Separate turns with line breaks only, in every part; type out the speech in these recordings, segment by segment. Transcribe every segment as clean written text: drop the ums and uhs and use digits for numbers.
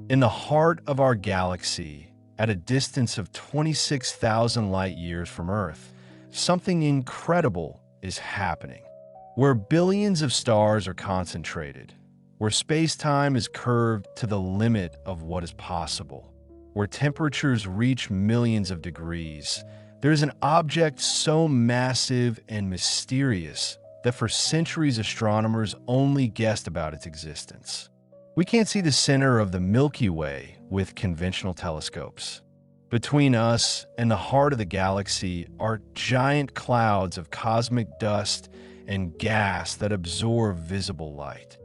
In the heart of our galaxy, at a distance of 26,000 light-years from Earth, something incredible is happening. Where billions of stars are concentrated, where space-time is curved to the limit of what is possible, where temperatures reach millions of degrees, there is an object so massive and mysterious that for centuries astronomers only guessed about its existence. We can't see the center of the Milky Way with conventional telescopes. Between us and the heart of the galaxy are giant clouds of cosmic dust and gas that absorb visible light.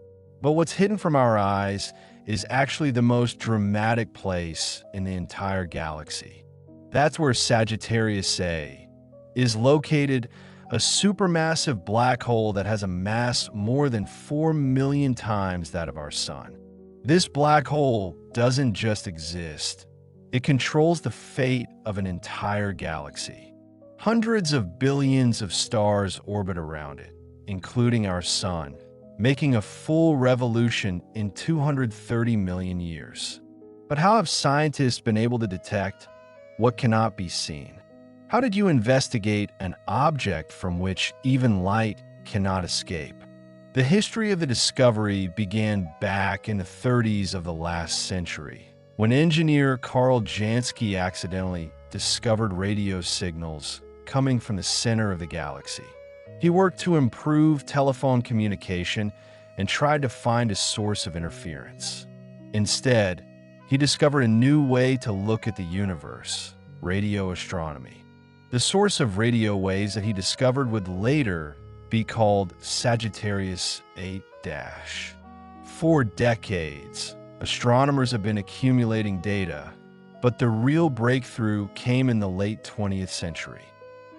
But what's hidden from our eyes is actually the most dramatic place in the entire galaxy. That's where Sagittarius A is located, a supermassive black hole that has a mass more than 4 million times that of our Sun. This black hole doesn't just exist. It controls the fate of an entire galaxy. Hundreds of billions of stars orbit around it, including our Sun, making a full revolution in 230 million years. But how have scientists been able to detect what cannot be seen? How did you investigate an object from which even light cannot escape? The history of the discovery began back in the 30s of the last century, when engineer Carl Jansky accidentally discovered radio signals coming from the center of the galaxy. He worked to improve telephone communication and tried to find a source of interference. Instead, he discovered a new way to look at the universe: radio astronomy. The source of radio waves that he discovered would later be called Sagittarius A-. For decades, astronomers have been accumulating data, but the real breakthrough came in the late 20th century.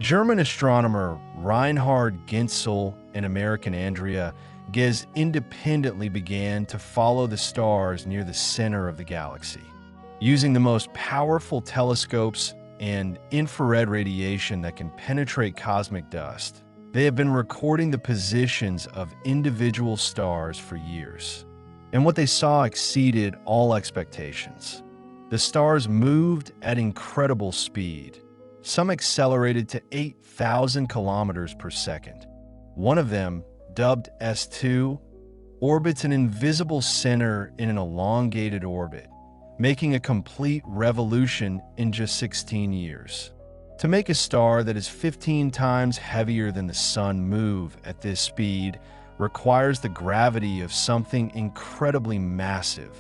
German astronomer Reinhard Genzel and American Andrea Ghez independently began to follow the stars near the center of the galaxy. Using the most powerful telescopes and infrared radiation that can penetrate cosmic dust, they have been recording the positions of individual stars for years. And what they saw exceeded all expectations. The stars moved at incredible speed. Some accelerated to 8,000 kilometers per second. One of them, dubbed S2, orbits an invisible center in an elongated orbit, making a complete revolution in just 16 years. To make a star that is 15 times heavier than the Sun move at this speed requires the gravity of something incredibly massive,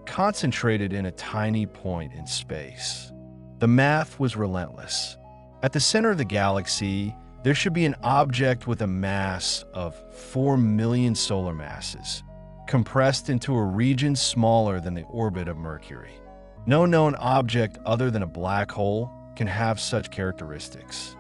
concentrated in a tiny point in space. The math was relentless. At the center of the galaxy, there should be an object with a mass of 4 million solar masses, compressed into a region smaller than the orbit of Mercury. No known object other than a black hole can have such characteristics.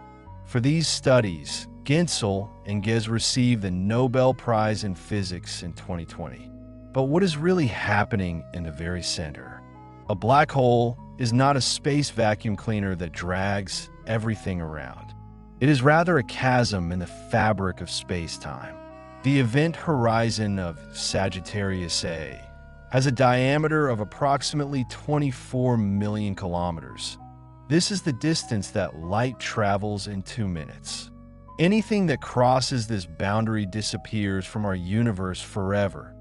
For these studies, Genzel and Ghez received the Nobel Prize in Physics in 2020. But what is really happening in the very center? A black hole is not a space vacuum cleaner that drags everything around. It is rather a chasm in the fabric of space-time. The event horizon of Sagittarius A has a diameter of approximately 24 million kilometers. This is the distance that light travels in 2 minutes. Anything that crosses this boundary disappears from our universe forever,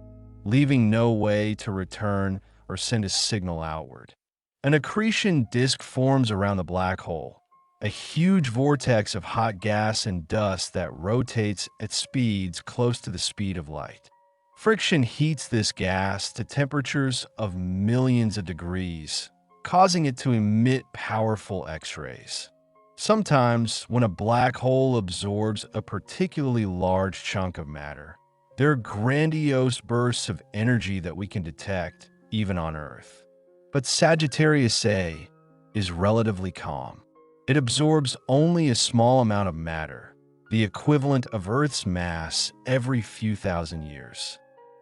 leaving no way to return or send a signal outward. An accretion disk forms around the black hole, a huge vortex of hot gas and dust that rotates at speeds close to the speed of light. Friction heats this gas to temperatures of millions of degrees, causing it to emit powerful X-rays. Sometimes, when a black hole absorbs a particularly large chunk of matter, there are grandiose bursts of energy that we can detect, even on Earth. But Sagittarius A is relatively calm. It absorbs only a small amount of matter, the equivalent of Earth's mass every few thousand years.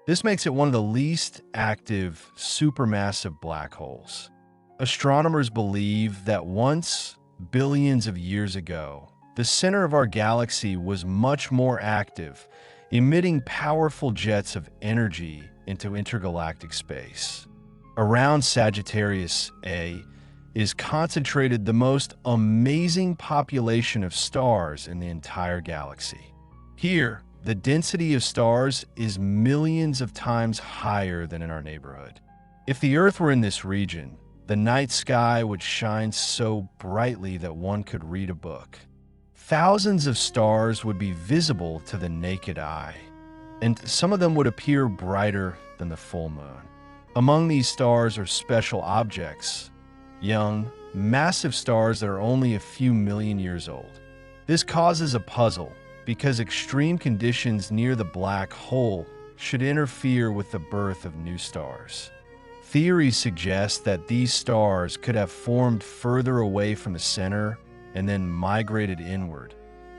This makes it one of the least active supermassive black holes. Astronomers believe that once, billions of years ago, the center of our galaxy was much more active, emitting powerful jets of energy into intergalactic space. Around Sagittarius A is concentrated the most amazing population of stars in the entire galaxy. Here, the density of stars is millions of times higher than in our neighborhood. If the Earth were in this region, the night sky would shine so brightly that one could read a book. Thousands of stars would be visible to the naked eye, and some of them would appear brighter than the full moon. Among these stars are special objects, young, massive stars that are only a few million years old. This causes a puzzle because extreme conditions near the black hole should interfere with the birth of new stars. Theories suggest that these stars could have formed further away from the center and then migrated inward,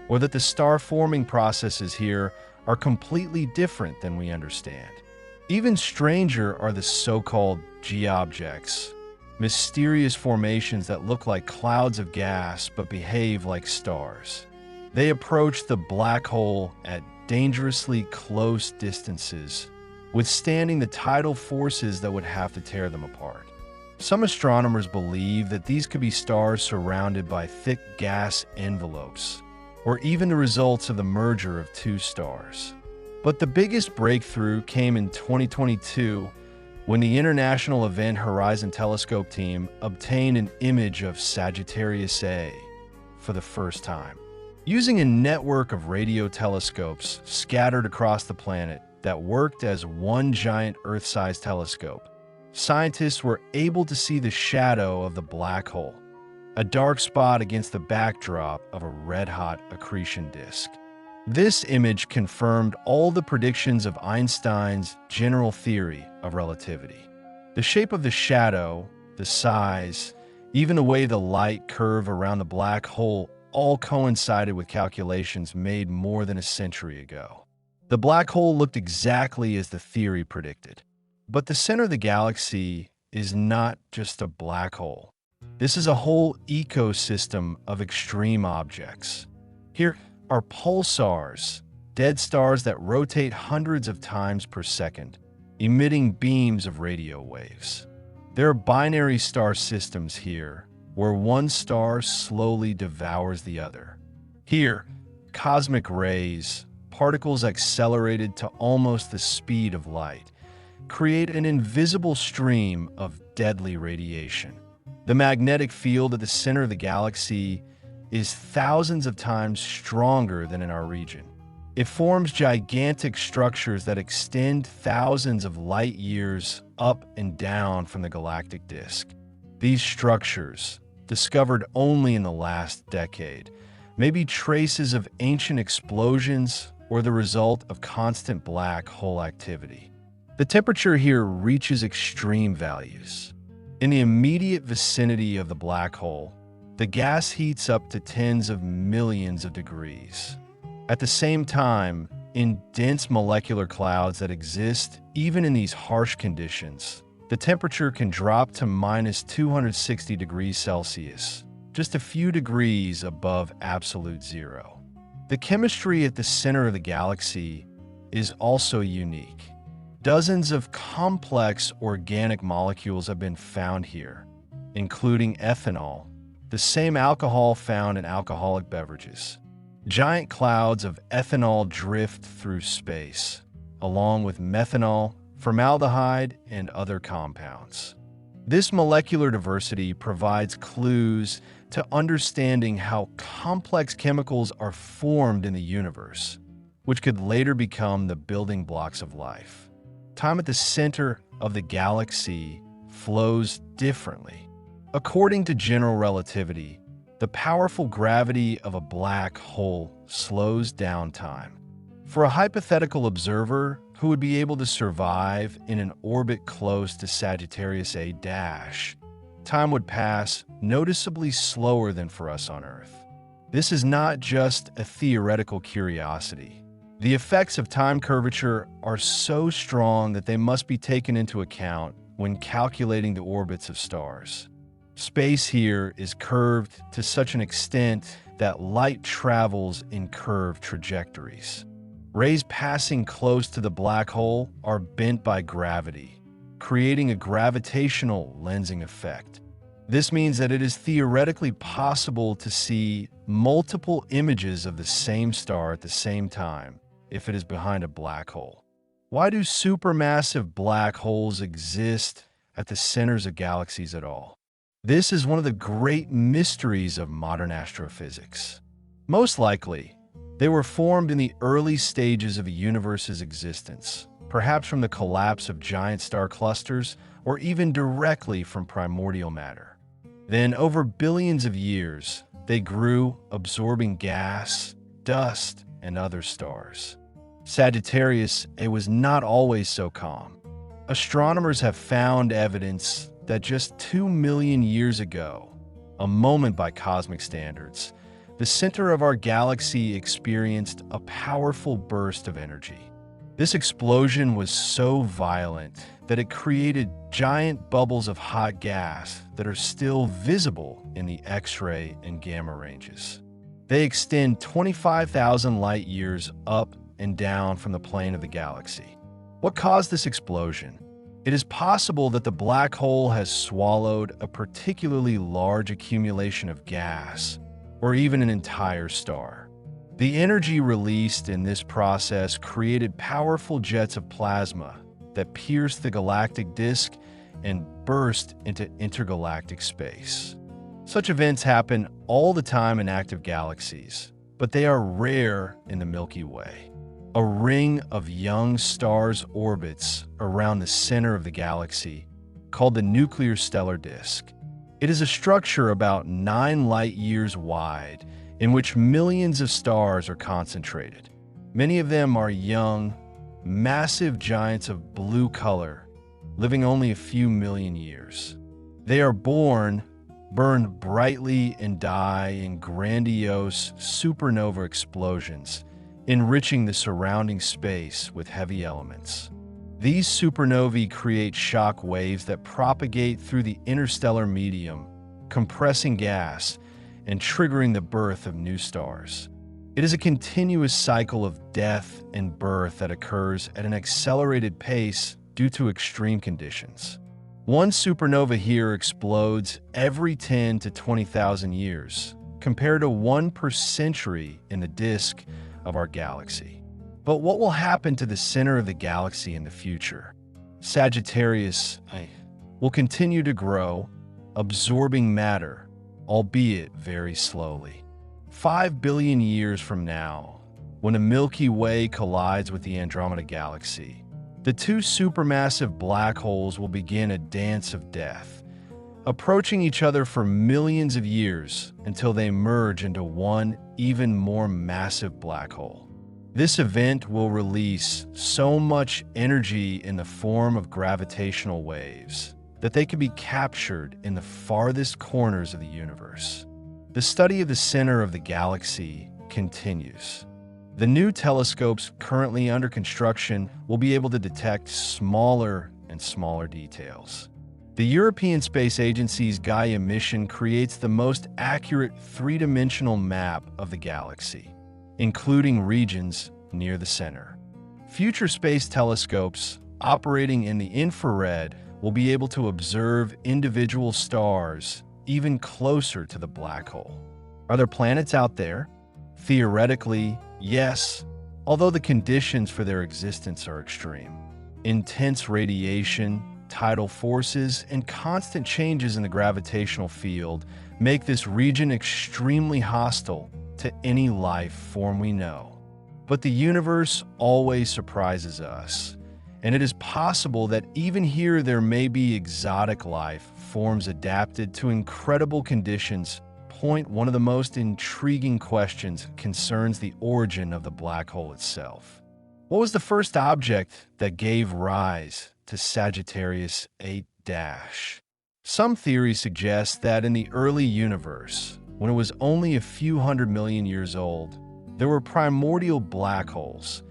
or that the star-forming processes here are completely different than we understand. Even stranger are the so-called G-objects, mysterious formations that look like clouds of gas but behave like stars. They approach the black hole at dangerously close distances, withstanding the tidal forces that would have to tear them apart. Some astronomers believe that these could be stars surrounded by thick gas envelopes, or even the results of the merger of two stars. But the biggest breakthrough came in 2022 when the International Event Horizon Telescope team obtained an image of Sagittarius A for the first time. Using a network of radio telescopes scattered across the planet that worked as one giant Earth-sized telescope, scientists were able to see the shadow of the black hole, a dark spot against the backdrop of a red-hot accretion disk. This image confirmed all the predictions of Einstein's general theory of relativity. The shape of the shadow, the size, even the way the light curved around the black hole all coincided with calculations made more than a century ago. The black hole looked exactly as the theory predicted. But the center of the galaxy is not just a black hole. This is a whole ecosystem of extreme objects. Here are pulsars, dead stars that rotate hundreds of times per second, emitting beams of radio waves. There are binary star systems here, where one star slowly devours the other. Here, cosmic rays, particles accelerated to almost the speed of light, create an invisible stream of deadly radiation. The magnetic field at the center of the galaxy is thousands of times stronger than in our region. It forms gigantic structures that extend thousands of light years up and down from the galactic disk. These structures, discovered only in the last decade, may be traces of ancient explosions or the result of constant black hole activity. The temperature here reaches extreme values. In the immediate vicinity of the black hole, the gas heats up to tens of millions of degrees. At the same time, in dense molecular clouds that exist even in these harsh conditions, the temperature can drop to minus 260 degrees Celsius, just a few degrees above absolute zero. The chemistry at the center of the galaxy is also unique. Dozens of complex organic molecules have been found here, including ethanol, the same alcohol found in alcoholic beverages. Giant clouds of ethanol drift through space, along with methanol, formaldehyde, and other compounds. This molecular diversity provides clues to understanding how complex chemicals are formed in the universe, which could later become the building blocks of life. Time at the center of the galaxy flows differently. According to general relativity, the powerful gravity of a black hole slows down time. For a hypothetical observer who would be able to survive in an orbit close to Sagittarius A dash, time would pass noticeably slower than for us on Earth. This is not just a theoretical curiosity. The effects of time curvature are so strong that they must be taken into account when calculating the orbits of stars. Space here is curved to such an extent that light travels in curved trajectories. Rays passing close to the black hole are bent by gravity, creating a gravitational lensing effect. This means that it is theoretically possible to see multiple images of the same star at the same time if it is behind a black hole. Why do supermassive black holes exist at the centers of galaxies at all? This is one of the great mysteries of modern astrophysics. Most likely, they were formed in the early stages of a universe's existence, perhaps from the collapse of giant star clusters or even directly from primordial matter. Then, over billions of years, they grew, absorbing gas, dust, and other stars. Sagittarius A was not always so calm. Astronomers have found evidence that just 2 million years ago, a moment by cosmic standards, the center of our galaxy experienced a powerful burst of energy. This explosion was so violent that it created giant bubbles of hot gas that are still visible in the X-ray and gamma ranges. They extend 25,000 light years up and down from the plane of the galaxy. What caused this explosion? It is possible that the black hole has swallowed a particularly large accumulation of gas, or even an entire star. The energy released in this process created powerful jets of plasma that pierced the galactic disk and burst into intergalactic space. Such events happen all the time in active galaxies, but they are rare in the Milky Way. A ring of young stars orbits around the center of the galaxy, called the nuclear stellar disk. It is a structure about 9 light years wide, in which millions of stars are concentrated. Many of them are young, massive giants of blue color, living only a few million years. They are born, burn brightly, and die in grandiose supernova explosions, enriching the surrounding space with heavy elements. These supernovae create shock waves that propagate through the interstellar medium, compressing gas and triggering the birth of new stars. It is a continuous cycle of death and birth that occurs at an accelerated pace due to extreme conditions. One supernova here explodes every 10 to 20,000 years, compared to 1 per century in the disk of our galaxy. But what will happen to the center of the galaxy in the future? Sagittarius A will continue to grow, absorbing matter, albeit very slowly. 5 billion years from now, when the Milky Way collides with the Andromeda galaxy, the two supermassive black holes will begin a dance of death, approaching each other for millions of years until they merge into one even more massive black hole. This event will release so much energy in the form of gravitational waves that they can be captured in the farthest corners of the universe. The study of the center of the galaxy continues. The new telescopes currently under construction will be able to detect smaller and smaller details. The European Space Agency's Gaia mission creates the most accurate three-dimensional map of the galaxy, including regions near the center. Future space telescopes operating in the infrared will be able to observe individual stars even closer to the black hole. Are there planets out there? Theoretically, yes, although the conditions for their existence are extreme. Intense radiation, tidal forces, and constant changes in the gravitational field make this region extremely hostile to any life form we know. But the universe always surprises us, and it is possible that even here there may be exotic life forms adapted to incredible conditions. One of the most intriguing questions concerns the origin of the black hole itself. What was the first object that gave rise to Sagittarius A-? Some theories suggest that in the early universe, when it was only a few 100 million years old, there were primordial black holes,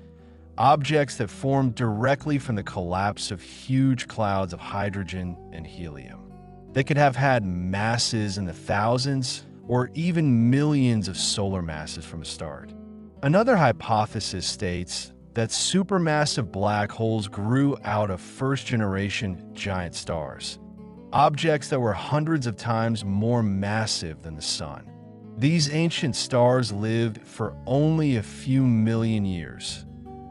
objects that formed directly from the collapse of huge clouds of hydrogen and helium. They could have had masses in the thousands or even millions of solar masses from the start. Another hypothesis states that supermassive black holes grew out of first-generation giant stars, objects that were hundreds of times more massive than the Sun. These ancient stars lived for only a few million years,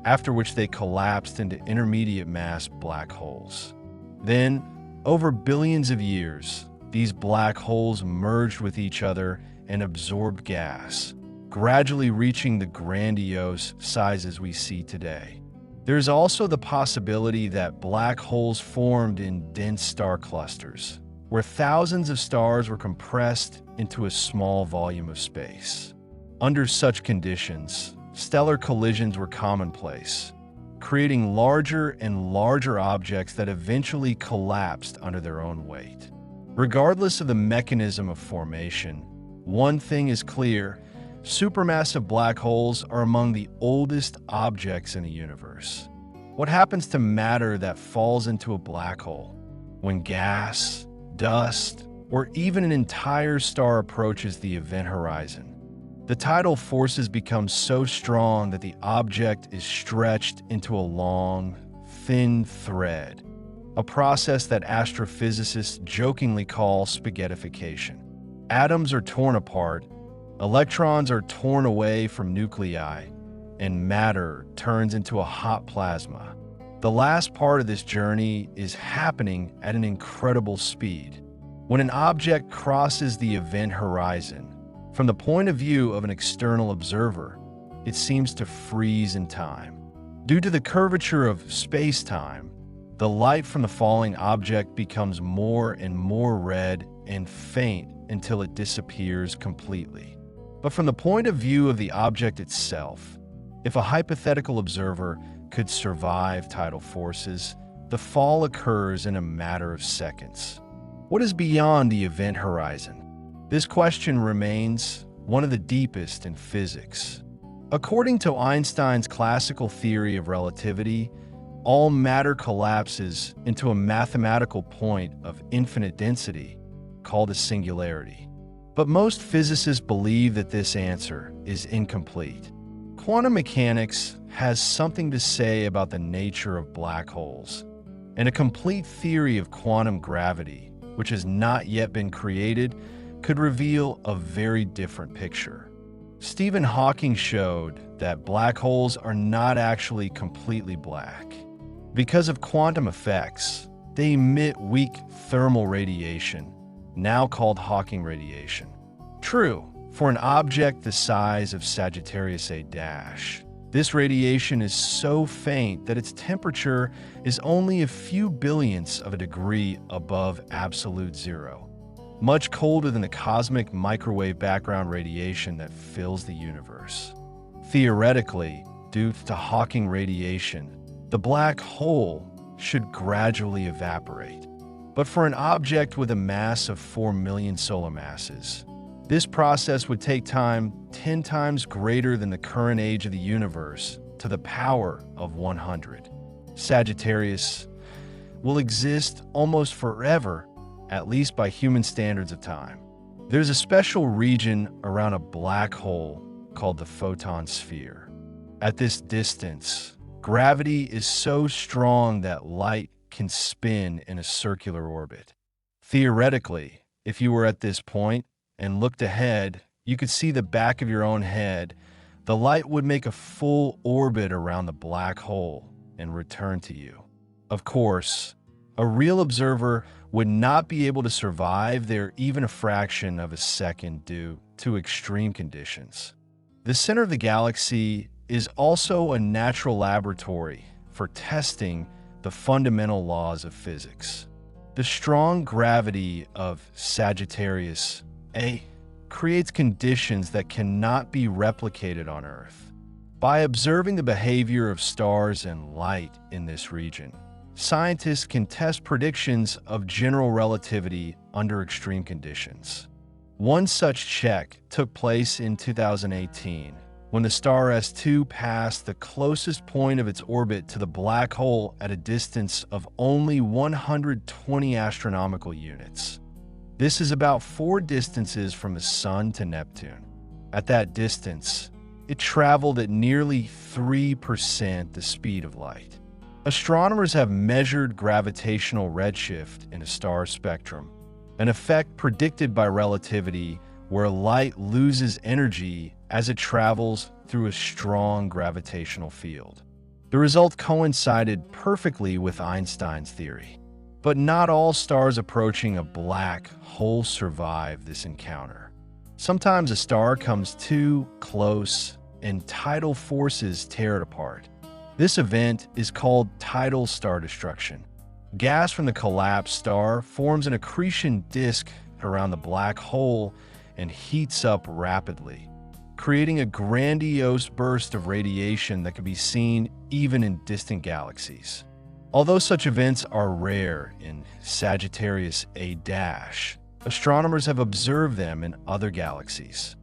after which they collapsed into intermediate-mass black holes. Then, over billions of years, these black holes merged with each other and absorbed gas, gradually reaching the grandiose sizes we see today. There is also the possibility that black holes formed in dense star clusters, where thousands of stars were compressed into a small volume of space. Under such conditions, stellar collisions were commonplace, creating larger and larger objects that eventually collapsed under their own weight. Regardless of the mechanism of formation, one thing is clear: supermassive black holes are among the oldest objects in the universe. What happens to matter that falls into a black hole? When gas, dust, or even an entire star approaches the event horizon, the tidal forces become so strong that the object is stretched into a long, thin thread, a process that astrophysicists jokingly call spaghettification. Atoms are torn apart, electrons are torn away from nuclei, and matter turns into a hot plasma. The last part of this journey is happening at an incredible speed. When an object crosses the event horizon, from the point of view of an external observer, it seems to freeze in time. Due to the curvature of space-time, the light from the falling object becomes more and more red and faint until it disappears completely. But from the point of view of the object itself, if a hypothetical observer could survive tidal forces, the fall occurs in a matter of seconds. What is beyond the event horizon? This question remains one of the deepest in physics. According to Einstein's classical theory of relativity, all matter collapses into a mathematical point of infinite density called a singularity. But most physicists believe that this answer is incomplete. Quantum mechanics has something to say about the nature of black holes, and a complete theory of quantum gravity, which has not yet been created, could reveal a very different picture. Stephen Hawking showed that black holes are not actually completely black. Because of quantum effects, they emit weak thermal radiation, now called Hawking radiation. True, for an object the size of Sagittarius A-, this radiation is so faint that its temperature is only a few billionths of a degree above absolute zero, much colder than the cosmic microwave background radiation that fills the universe. Theoretically, due to Hawking radiation, the black hole should gradually evaporate. But for an object with a mass of 4 million solar masses, this process would take time 10 times greater than the current age of the universe to the power of 100. Sagittarius will exist almost forever, at least by human standards of time. There's a special region around a black hole called the photon sphere. At this distance, gravity is so strong that light can spin in a circular orbit. Theoretically, if you were at this point and looked ahead, you could see the back of your own head. The light would make a full orbit around the black hole and return to you. Of course, a real observer would not be able to survive there even a fraction of a second due to extreme conditions. The center of the galaxy is also a natural laboratory for testing the fundamental laws of physics. The strong gravity of Sagittarius A creates conditions that cannot be replicated on Earth. By observing the behavior of stars and light in this region, scientists can test predictions of general relativity under extreme conditions. One such check took place in 2018 when the star S2 passed the closest point of its orbit to the black hole at a distance of only 120 astronomical units. This is about 4 distances from the Sun to Neptune. At that distance, it traveled at nearly 3% the speed of light. Astronomers have measured gravitational redshift in a star's spectrum, an effect predicted by relativity where light loses energy as it travels through a strong gravitational field. The result coincided perfectly with Einstein's theory. But not all stars approaching a black hole survive this encounter. Sometimes a star comes too close and tidal forces tear it apart. This event is called tidal star destruction. Gas from the collapsed star forms an accretion disk around the black hole and heats up rapidly, creating a grandiose burst of radiation that can be seen even in distant galaxies. Although such events are rare in Sagittarius A-, astronomers have observed them in other galaxies.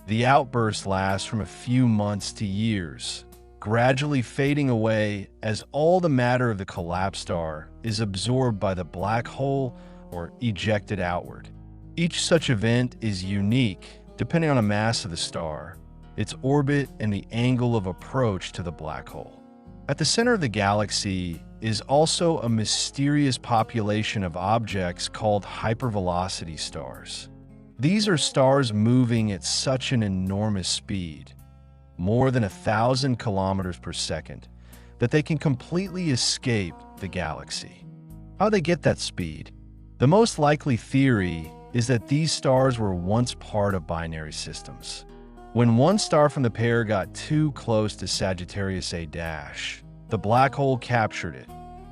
The outburst lasts from a few months to years, gradually fading away as all the matter of the collapsed star is absorbed by the black hole or ejected outward. Each such event is unique depending on the mass of the star, its orbit, and the angle of approach to the black hole. At the center of the galaxy is also a mysterious population of objects called hypervelocity stars. These are stars moving at such an enormous speed, more than 1,000 kilometers per second, that they can completely escape the galaxy. How do they get that speed? The most likely theory is that these stars were once part of binary systems. When one star from the pair got too close to Sagittarius A-, the black hole captured it,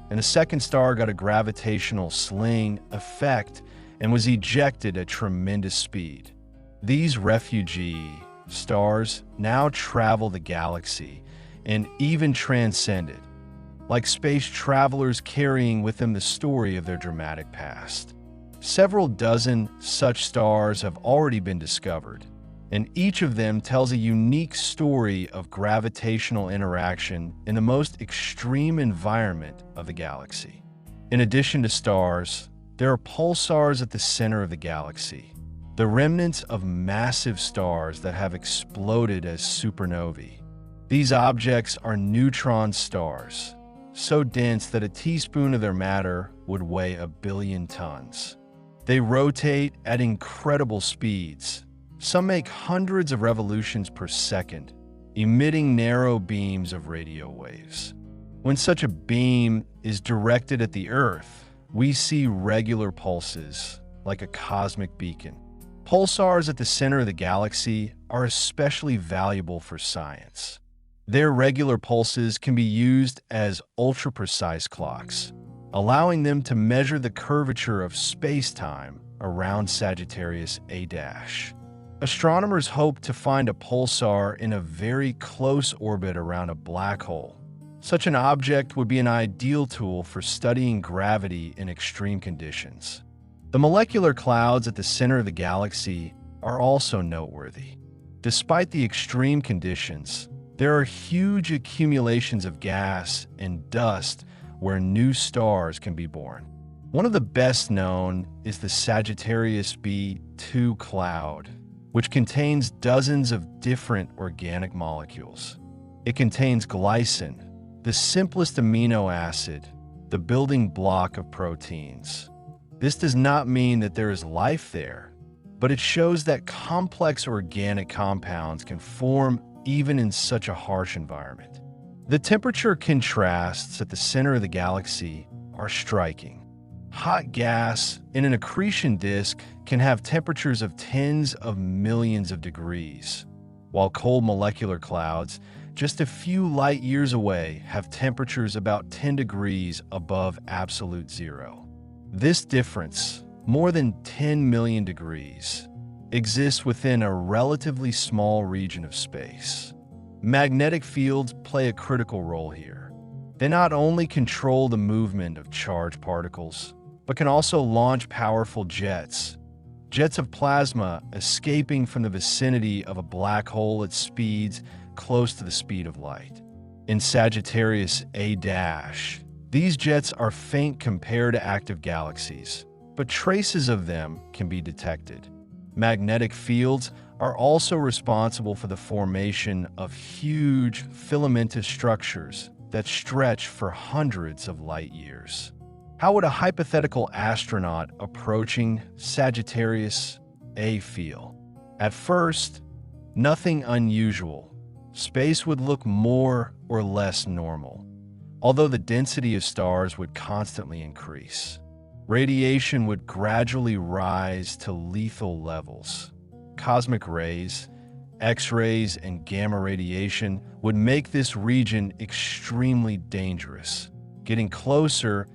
and the second star got a gravitational sling effect and was ejected at tremendous speed. These refugee stars now travel the galaxy and even transcend it, like space travelers carrying with them the story of their dramatic past. Several dozen such stars have already been discovered, and each of them tells a unique story of gravitational interaction in the most extreme environment of the galaxy. In addition to stars, there are pulsars at the center of the galaxy, the remnants of massive stars that have exploded as supernovae. These objects are neutron stars, so dense that a teaspoon of their matter would weigh 1 billion tons. They rotate at incredible speeds. Some make hundreds of revolutions per second, emitting narrow beams of radio waves. When such a beam is directed at the Earth, we see regular pulses, like a cosmic beacon. Pulsars at the center of the galaxy are especially valuable for science. Their regular pulses can be used as ultra-precise clocks, allowing them to measure the curvature of space-time around Sagittarius A-. Astronomers hope to find a pulsar in a very close orbit around a black hole. Such an object would be an ideal tool for studying gravity in extreme conditions. The molecular clouds at the center of the galaxy are also noteworthy. Despite the extreme conditions, there are huge accumulations of gas and dust where new stars can be born. One of the best known is the Sagittarius B2 cloud, which contains dozens of different organic molecules. It contains glycine, the simplest amino acid, the building block of proteins. This does not mean that there is life there, but it shows that complex organic compounds can form even in such a harsh environment. The temperature contrasts at the center of the galaxy are striking. Hot gas in an accretion disk can have temperatures of tens of millions of degrees, while cold molecular clouds, just a few light years away, have temperatures about 10 degrees above absolute zero. This difference, more than 10 million degrees, exists within a relatively small region of space. Magnetic fields play a critical role here. They not only control the movement of charged particles, but can also launch powerful jets of plasma escaping from the vicinity of a black hole at speeds close to the speed of light. In Sagittarius A-, these jets are faint compared to active galaxies, but traces of them can be detected. Magnetic fields are also responsible for the formation of huge filamentous structures that stretch for hundreds of light years. How would a hypothetical astronaut approaching Sagittarius A feel? At first, nothing unusual. Space would look more or less normal, although the density of stars would constantly increase. Radiation would gradually rise to lethal levels. Cosmic rays, X-rays, and gamma radiation would make this region extremely dangerous. Getting closer,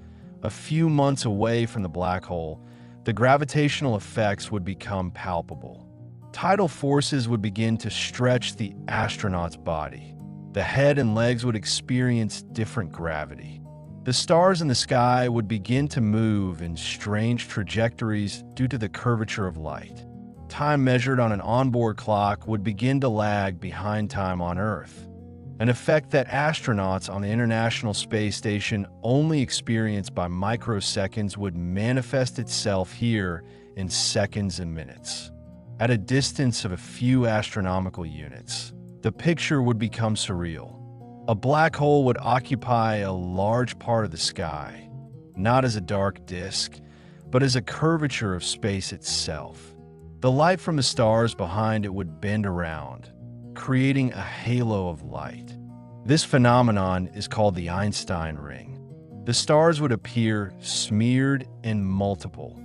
a few months away from the black hole, the gravitational effects would become palpable. Tidal forces would begin to stretch the astronaut's body. The head and legs would experience different gravity. The stars in the sky would begin to move in strange trajectories due to the curvature of light. Time measured on an onboard clock would begin to lag behind time on Earth, an effect that astronauts on the International Space Station only experience by microseconds would manifest itself here in seconds and minutes. At a distance of a few astronomical units, the picture would become surreal. A black hole would occupy a large part of the sky, not as a dark disk, but as a curvature of space itself. The light from the stars behind it would bend around, creating a halo of light. This phenomenon is called the Einstein ring. The stars would appear smeared and multiple.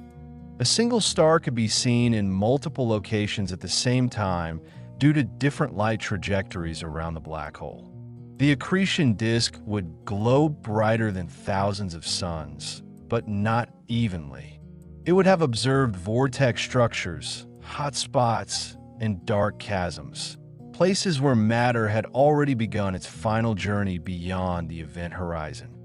A single star could be seen in multiple locations at the same time due to different light trajectories around the black hole. The accretion disk would glow brighter than thousands of suns, but not evenly. It would have observed vortex structures, hot spots, and dark chasms, places where matter had already begun its final journey beyond the event horizon.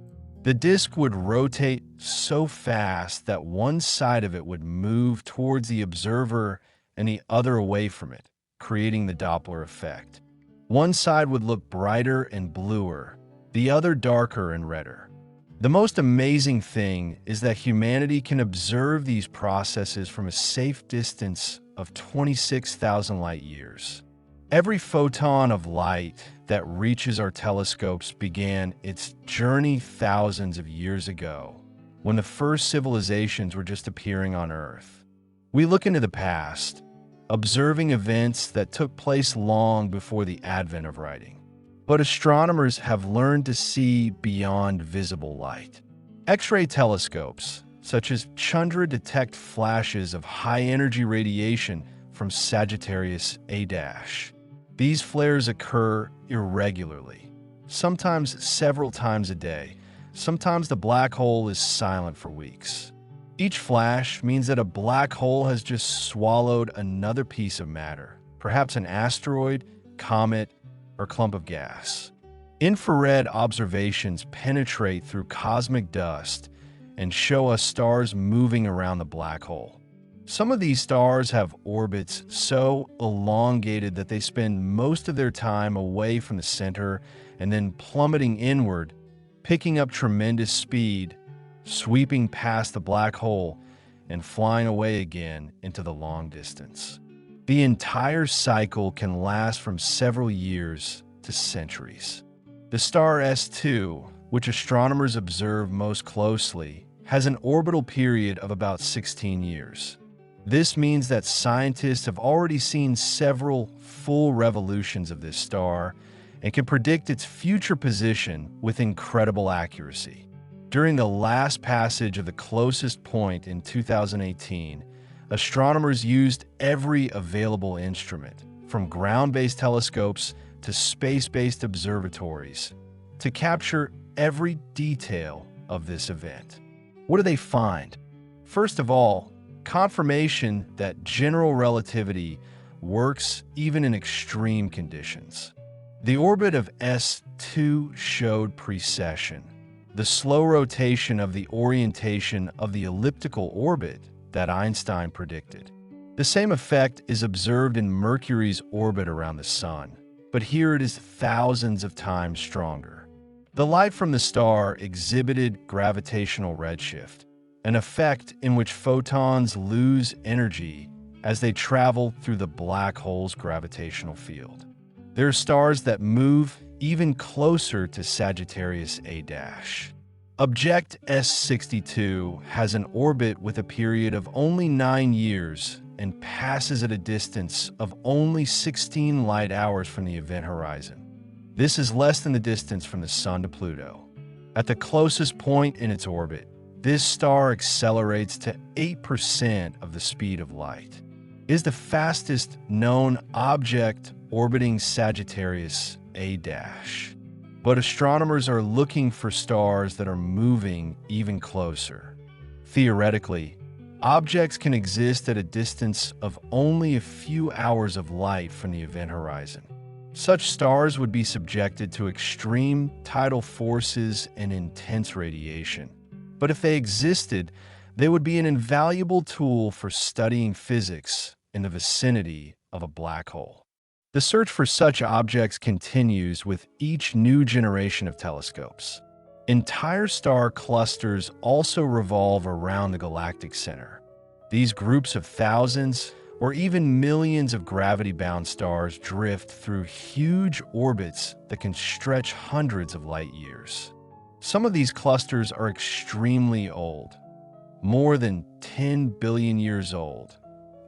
The disk would rotate so fast that one side of it would move towards the observer and the other away from it, creating the Doppler effect. One side would look brighter and bluer, the other darker and redder. The most amazing thing is that humanity can observe these processes from a safe distance of 26,000 light years. Every photon of light that reaches our telescopes began its journey thousands of years ago, when the first civilizations were just appearing on Earth. We look into the past, observing events that took place long before the advent of writing. But astronomers have learned to see beyond visible light. X-ray telescopes, such as Chandra, detect flashes of high-energy radiation from Sagittarius A-. These flares occur irregularly, sometimes several times a day. Sometimes the black hole is silent for weeks. Each flash means that a black hole has just swallowed another piece of matter, perhaps an asteroid, comet, or clump of gas. Infrared observations penetrate through cosmic dust and show us stars moving around the black hole. Some of these stars have orbits so elongated that they spend most of their time away from the center and then plummeting inward, picking up tremendous speed, sweeping past the black hole, and flying away again into the long distance. The entire cycle can last from several years to centuries. The star S2, which astronomers observe most closely, has an orbital period of about 16 years. This means that scientists have already seen several full revolutions of this star and can predict its future position with incredible accuracy. During the last passage of the closest point in 2018, astronomers used every available instrument, from ground-based telescopes to space-based observatories, to capture every detail of this event. What do they find? First of all, confirmation that general relativity works even in extreme conditions. The orbit of S2 showed precession, the slow rotation of the orientation of the elliptical orbit that Einstein predicted. The same effect is observed in Mercury's orbit around the Sun, but here it is thousands of times stronger. The light from the star exhibited gravitational redshift, an effect in which photons lose energy as they travel through the black hole's gravitational field. There are stars that move even closer to Sagittarius A-. Object S62 has an orbit with a period of only 9 years and passes at a distance of only 16 light hours from the event horizon. This is less than the distance from the Sun to Pluto. At the closest point in its orbit, this star accelerates to 8% of the speed of light. It is the fastest known object orbiting Sagittarius A-. But astronomers are looking for stars that are moving even closer. Theoretically, objects can exist at a distance of only a few hours of light from the event horizon. Such stars would be subjected to extreme tidal forces and intense radiation. But if they existed, they would be an invaluable tool for studying physics in the vicinity of a black hole. The search for such objects continues with each new generation of telescopes. Entire star clusters also revolve around the galactic center. These groups of thousands or even millions of gravity-bound stars drift through huge orbits that can stretch hundreds of light years. Some of these clusters are extremely old, more than 10 billion years old,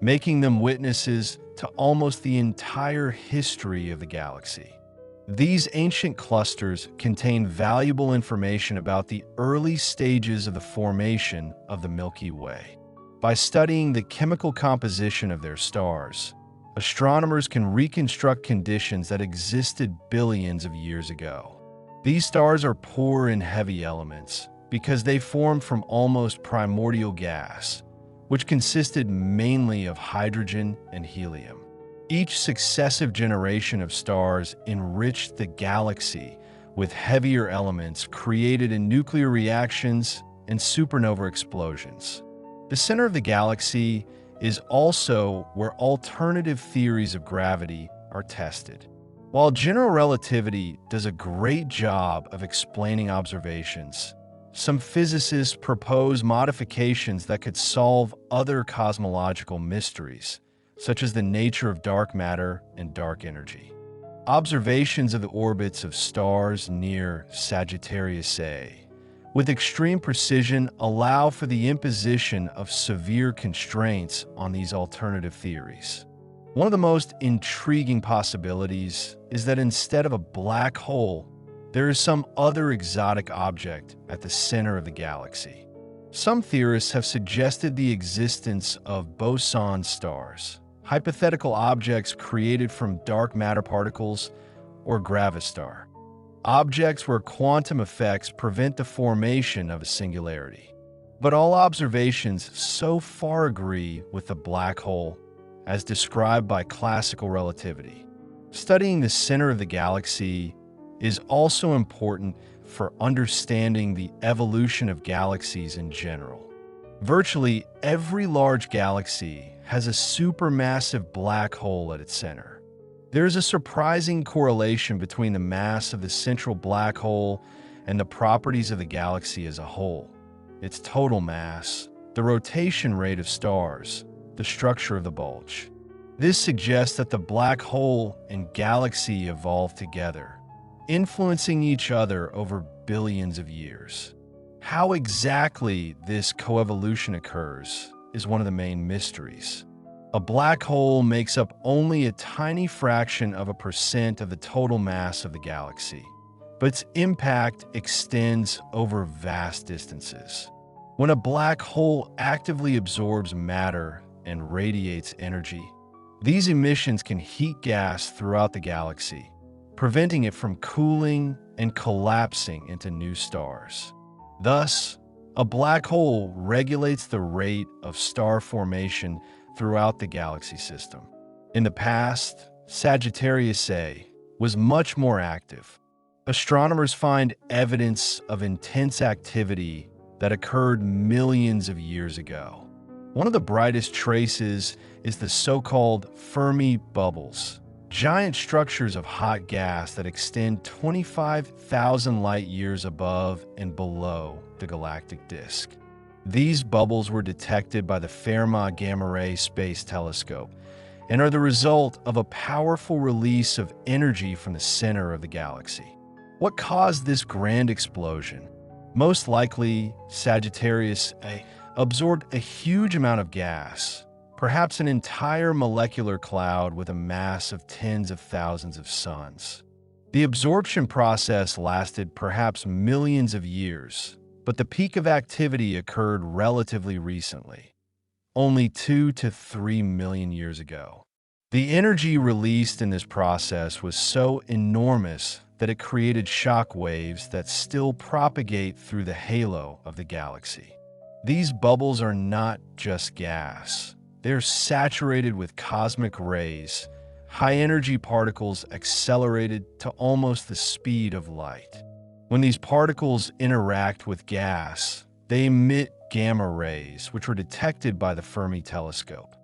making them witnesses to almost the entire history of the galaxy. These ancient clusters contain valuable information about the early stages of the formation of the Milky Way. By studying the chemical composition of their stars, astronomers can reconstruct conditions that existed billions of years ago. These stars are poor in heavy elements because they formed from almost primordial gas, which consisted mainly of hydrogen and helium. Each successive generation of stars enriched the galaxy with heavier elements created in nuclear reactions and supernova explosions. The center of the galaxy is also where alternative theories of gravity are tested. While general relativity does a great job of explaining observations, some physicists propose modifications that could solve other cosmological mysteries, such as the nature of dark matter and dark energy. Observations of the orbits of stars near Sagittarius A with extreme precision allow for the imposition of severe constraints on these alternative theories. One of the most intriguing possibilities is that instead of a black hole, there is some other exotic object at the center of the galaxy. Some theorists have suggested the existence of boson stars, hypothetical objects created from dark matter particles, or gravistar, objects where quantum effects prevent the formation of a singularity. But all observations so far agree with the black hole as described by classical relativity. Studying the center of the galaxy is also important for understanding the evolution of galaxies in general. Virtually every large galaxy has a supermassive black hole at its center. There is a surprising correlation between the mass of the central black hole and the properties of the galaxy as a whole. Its total mass, the rotation rate of stars, the structure of the bulge. This suggests that the black hole and galaxy evolved together, influencing each other over billions of years. How exactly this coevolution occurs is one of the main mysteries. A black hole makes up only a tiny fraction of a percent of the total mass of the galaxy, but its impact extends over vast distances. When a black hole actively absorbs matter and radiates energy, these emissions can heat gas throughout the galaxy, preventing it from cooling and collapsing into new stars. Thus, a black hole regulates the rate of star formation throughout the galaxy system. In the past, Sagittarius A was much more active. Astronomers find evidence of intense activity that occurred millions of years ago. One of the brightest traces is the so-called Fermi bubbles, giant structures of hot gas that extend 25,000 light years above and below the galactic disk. These bubbles were detected by the Fermi Gamma Ray Space Telescope and are the result of a powerful release of energy from the center of the galaxy. What caused this grand explosion? Most likely, Sagittarius A absorbed a huge amount of gas, perhaps an entire molecular cloud with a mass of tens of thousands of suns. The absorption process lasted perhaps millions of years, but the peak of activity occurred relatively recently, only 2 to 3 million years ago. The energy released in this process was so enormous that it created shock waves that still propagate through the halo of the galaxy. These bubbles are not just gas. They're saturated with cosmic rays, high-energy particles accelerated to almost the speed of light. When these particles interact with gas, they emit gamma rays, which were detected by the Fermi telescope.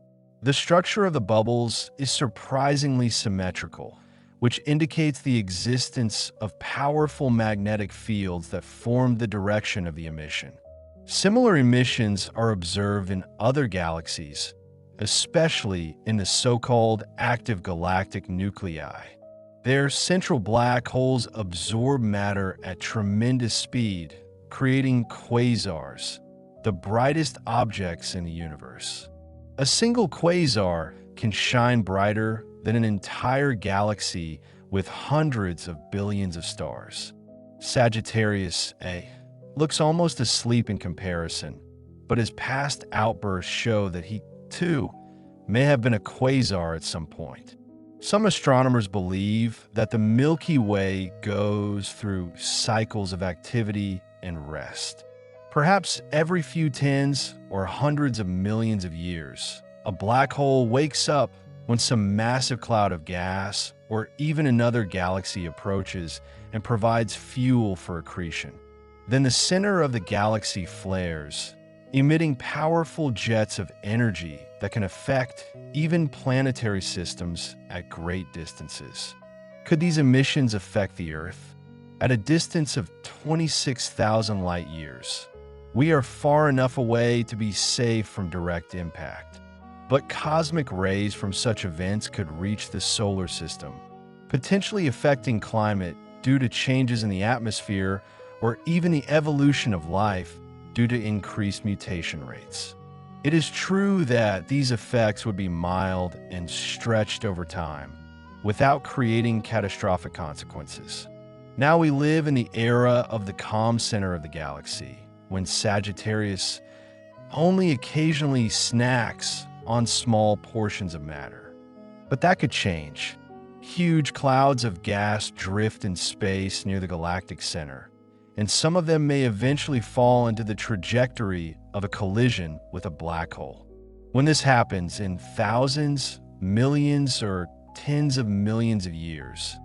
The structure of the bubbles is surprisingly symmetrical, which indicates the existence of powerful magnetic fields that form the direction of the emission. Similar emissions are observed in other galaxies, especially in the so-called active galactic nuclei. Their central black holes absorb matter at tremendous speed, creating quasars, the brightest objects in the universe. A single quasar can shine brighter than an entire galaxy with hundreds of billions of stars. Sagittarius A looks almost asleep in comparison, but his past outbursts show that he, too, may have been a quasar at some point. Some astronomers believe that the Milky Way goes through cycles of activity and rest. Perhaps every few tens or hundreds of millions of years, a black hole wakes up when some massive cloud of gas or even another galaxy approaches and provides fuel for accretion. Then the center of the galaxy flares, emitting powerful jets of energy that can affect even planetary systems at great distances. Could these emissions affect the Earth? At a distance of 26,000 light years, we are far enough away to be safe from direct impact. But cosmic rays from such events could reach the solar system, potentially affecting climate due to changes in the atmosphere or even the evolution of life due to increased mutation rates. It is true that these effects would be mild and stretched over time, without creating catastrophic consequences. Now we live in the era of the calm center of the galaxy, when Sagittarius only occasionally snacks on small portions of matter. But that could change. Huge clouds of gas drift in space near the galactic center, and some of them may eventually fall into the trajectory of a collision with a black hole. When this happens in thousands, millions, or tens of millions of years,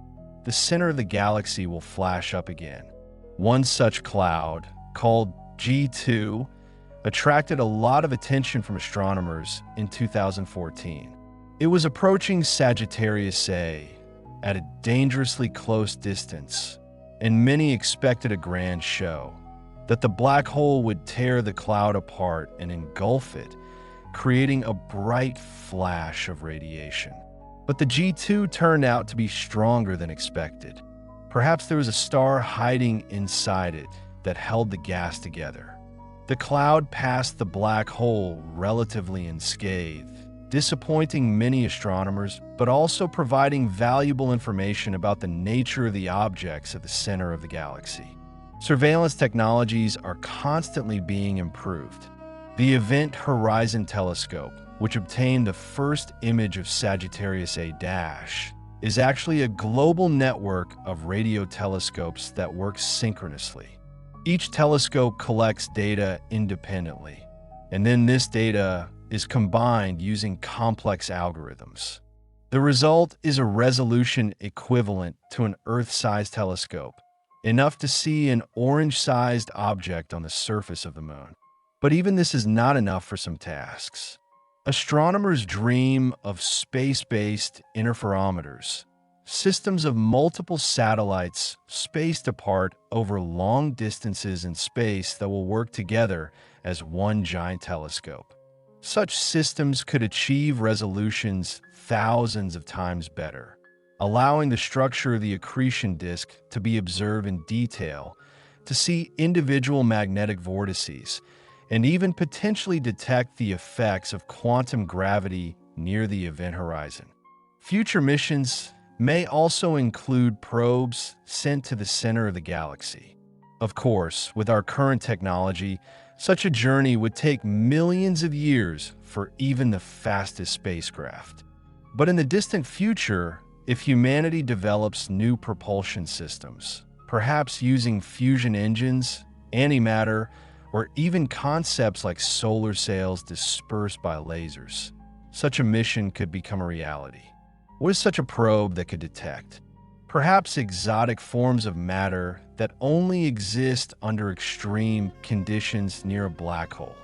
the center of the galaxy will flash up again. One such cloud, called G2, attracted a lot of attention from astronomers in 2014. It was approaching Sagittarius A at a dangerously close distance, and many expected a grand show, that the black hole would tear the cloud apart and engulf it, creating a bright flash of radiation. But the G2 turned out to be stronger than expected. Perhaps there was a star hiding inside it that held the gas together. The cloud passed the black hole relatively unscathed, disappointing many astronomers, but also providing valuable information about the nature of the objects at the center of the galaxy. Surveillance technologies are constantly being improved. The Event Horizon Telescope, which obtained the first image of Sagittarius A-, is actually a global network of radio telescopes that work synchronously. Each telescope collects data independently, and then this data is combined using complex algorithms. The result is a resolution equivalent to an Earth-sized telescope, enough to see an orange-sized object on the surface of the moon. But even this is not enough for some tasks. Astronomers dream of space-based interferometers, systems of multiple satellites spaced apart over long distances in space that will work together as one giant telescope. Such systems could achieve resolutions thousands of times better, allowing the structure of the accretion disk to be observed in detail, to see individual magnetic vortices, and even potentially detect the effects of quantum gravity near the event horizon. Future missions may also include probes sent to the center of the galaxy. Of course, with our current technology, such a journey would take millions of years for even the fastest spacecraft. But in the distant future, if humanity develops new propulsion systems, perhaps using fusion engines, antimatter, or even concepts like solar sails dispersed by lasers, such a mission could become a reality. What is such a probe that could detect? Perhaps exotic forms of matter that only exist under extreme conditions near a black hole.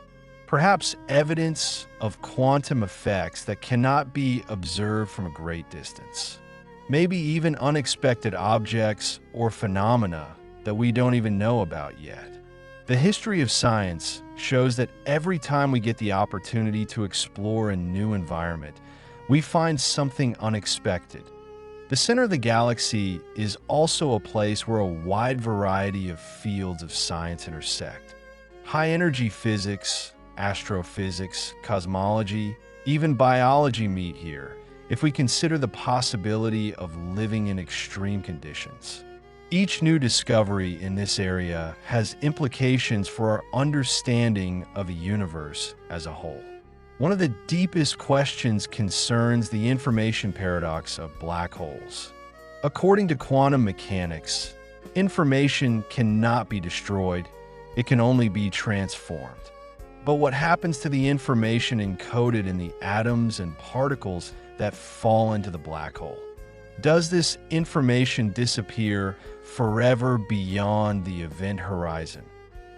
Perhaps evidence of quantum effects that cannot be observed from a great distance. Maybe even unexpected objects or phenomena that we don't even know about yet. The history of science shows that every time we get the opportunity to explore a new environment, we find something unexpected. The center of the galaxy is also a place where a wide variety of fields of science intersect. High-energy physics, astrophysics, cosmology, even biology meet here, if we consider the possibility of living in extreme conditions. Each new discovery in this area has implications for our understanding of a universe as a whole. One of the deepest questions concerns the information paradox of black holes. According to quantum mechanics, information cannot be destroyed, it can only be transformed. But what happens to the information encoded in the atoms and particles that fall into the black hole? Does this information disappear forever beyond the event horizon,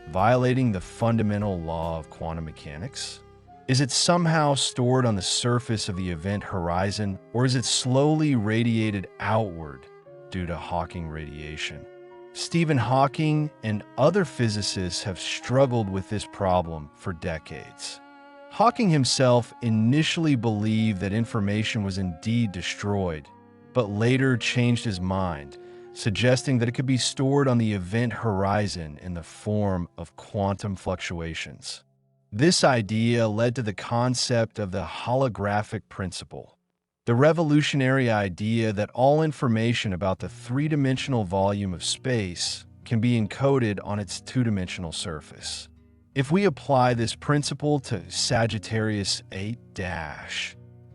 violating the fundamental law of quantum mechanics? Is it somehow stored on the surface of the event horizon, or is it slowly radiated outward due to Hawking radiation? Stephen Hawking and other physicists have struggled with this problem for decades. Hawking himself initially believed that information was indeed destroyed, but later changed his mind, suggesting that it could be stored on the event horizon in the form of quantum fluctuations. This idea led to the concept of the holographic principle, the revolutionary idea that all information about the three-dimensional volume of space can be encoded on its two-dimensional surface. If we apply this principle to Sagittarius A-,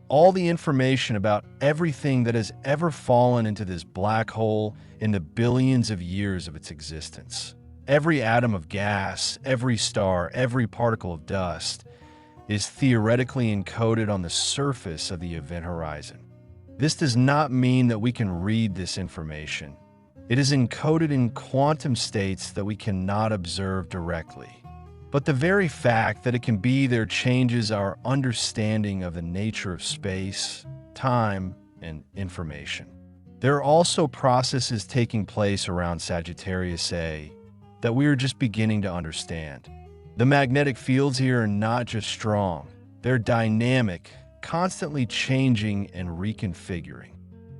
all the information about everything that has ever fallen into this black hole in the billions of years of its existence, every atom of gas, every star, every particle of dust, is theoretically encoded on the surface of the event horizon. This does not mean that we can read this information. It is encoded in quantum states that we cannot observe directly. But the very fact that it can be there changes our understanding of the nature of space, time, and information. There are also processes taking place around Sagittarius A that we are just beginning to understand. The magnetic fields here are not just strong, they're dynamic, constantly changing and reconfiguring.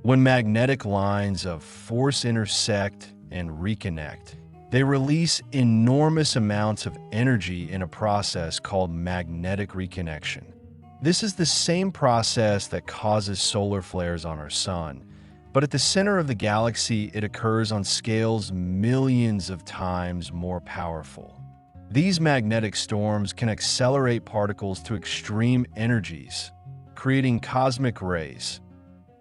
When magnetic lines of force intersect and reconnect, they release enormous amounts of energy in a process called magnetic reconnection. This is the same process that causes solar flares on our sun, but at the center of the galaxy, it occurs on scales millions of times more powerful. These magnetic storms can accelerate particles to extreme energies, creating cosmic rays.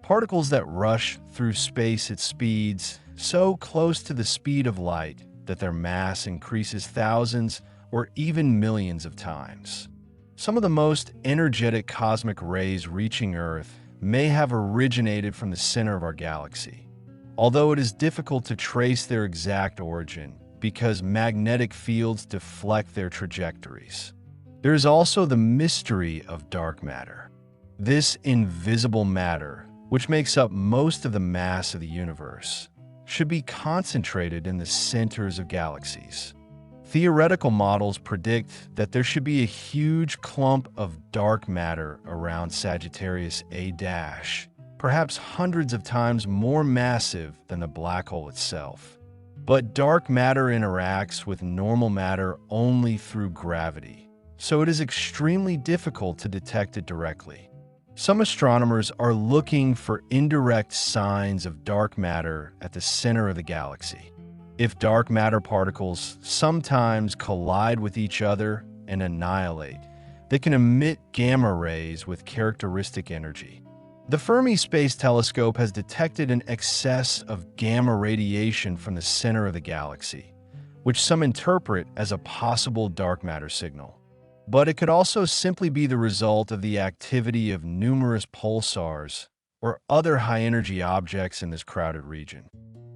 Particles that rush through space at speeds so close to the speed of light that their mass increases thousands or even millions of times. Some of the most energetic cosmic rays reaching Earth may have originated from the center of our galaxy, although it is difficult to trace their exact origin because magnetic fields deflect their trajectories. There is also the mystery of dark matter. This invisible matter, which makes up most of the mass of the universe, should be concentrated in the centers of galaxies. Theoretical models predict that there should be a huge clump of dark matter around Sagittarius A-, perhaps hundreds of times more massive than the black hole itself. But dark matter interacts with normal matter only through gravity, so it is extremely difficult to detect it directly. Some astronomers are looking for indirect signs of dark matter at the center of the galaxy. If dark matter particles sometimes collide with each other and annihilate, they can emit gamma rays with characteristic energy. The Fermi Space Telescope has detected an excess of gamma radiation from the center of the galaxy, which some interpret as a possible dark matter signal. But it could also simply be the result of the activity of numerous pulsars or other high-energy objects in this crowded region.